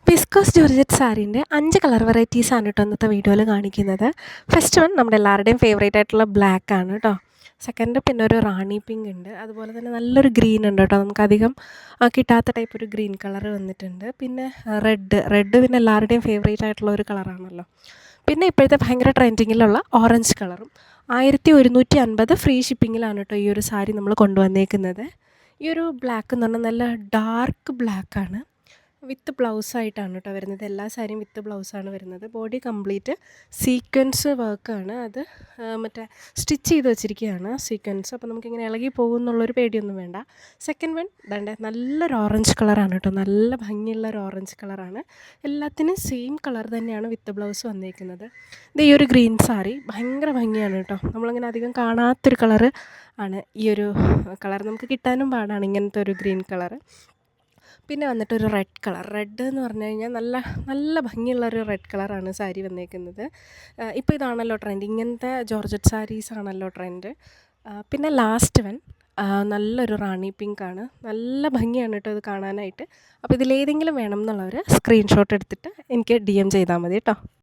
Viscous georgette സാരീൻ്റെ 5 colour വെറൈറ്റീസാണ് കേട്ടോ ഇന്നത്തെ വീഡിയോയിൽ കാണിക്കുന്നത്. ഫസ്റ്റ് വൺ നമ്മുടെ എല്ലാവരുടെയും ഫേവറേറ്റ് ആയിട്ടുള്ള ബ്ലാക്ക് ആണ് കേട്ടോ. സെക്കൻഡ് പിന്നെ ഒരു റാണി പിങ്ക് ഉണ്ട്, അതുപോലെ തന്നെ നല്ലൊരു ഗ്രീൻ ഉണ്ട് കേട്ടോ. നമുക്കധികം കിട്ടാത്ത ടൈപ്പ് ഒരു ഗ്രീൻ കളർ വന്നിട്ടുണ്ട്. പിന്നെ റെഡ് പിന്നെ എല്ലാവരുടെയും ഫേവറേറ്റ് ആയിട്ടുള്ള ഒരു കളറാണല്ലോ. പിന്നെ ഇപ്പോഴത്തെ ഭയങ്കര ട്രെൻഡിങ്ങിലുള്ള ഓറഞ്ച് കളറും 1150 ഫ്രീ ഷിപ്പിങ്ങിലാണ് കേട്ടോ ഈ ഒരു സാരി നമ്മൾ കൊണ്ടുവന്നേക്കുന്നത്. ഈ ഒരു ബ്ലാക്ക് എന്ന് പറഞ്ഞാൽ നല്ല ഡാർക്ക് ബ്ലാക്കാണ്, വിത്ത് ബ്ലൗസായിട്ടാണ് കേട്ടോ വരുന്നത്. എല്ലാ സാരിയും വിത്ത് ബ്ലൗസാണ് വരുന്നത്. ബോഡി കംപ്ലീറ്റ് സീക്വൻസ് വർക്കാണ്, അത് മറ്റേ സ്റ്റിച്ച് ചെയ്ത് വെച്ചിരിക്കുകയാണ് സീക്വൻസ്. അപ്പോൾ നമുക്കിങ്ങനെ ഇളകി പോകും എന്നുള്ളൊരു പേടിയൊന്നും വേണ്ട. സെക്കൻഡ് വൺ ദാണ്ടെ നല്ലൊരു ഓറഞ്ച് കളറാണ് കേട്ടോ, നല്ല ഭംഗിയുള്ളൊരു ഓറഞ്ച് കളറാണ്. എല്ലാത്തിനും സെയിം കളർ തന്നെയാണ് വിത്ത് ബ്ലൗസ് വന്നിരിക്കുന്നത്. ഇത് ഈ ഒരു ഗ്രീൻ സാരി ഭയങ്കര ഭംഗിയാണ് കേട്ടോ. നമ്മളങ്ങനെ അധികം കാണാത്തൊരു കളറ് ആണ് ഈ ഒരു കളർ, നമുക്ക് കിട്ടാനും പാടാണ് ഇങ്ങനത്തെ ഒരു ഗ്രീൻ കളറ്. പിന്നെ വന്നിട്ടൊരു റെഡ് എന്ന് പറഞ്ഞു കഴിഞ്ഞാൽ നല്ല നല്ല ഭംഗിയുള്ളൊരു റെഡ് കളറാണ് സാരി വന്നേക്കുന്നത്. ഇപ്പോൾ ഇതാണല്ലോ ട്രെൻഡ്, ഇങ്ങനത്തെ ജോർജറ്റ് സാരീസ് ആണല്ലോ ട്രെൻഡ്. പിന്നെ ലാസ്റ്റ് വൺ നല്ലൊരു റാണി പിങ്ക് ആണ്, നല്ല ഭംഗിയാണ് കേട്ടോ ഇത് കാണാനായിട്ട്. അപ്പോൾ ഇതിലേതെങ്കിലും വേണം എന്നുള്ളവർ സ്ക്രീൻഷോട്ട് എടുത്തിട്ട് എനിക്ക് DM ചെയ്താൽ മതി കേട്ടോ.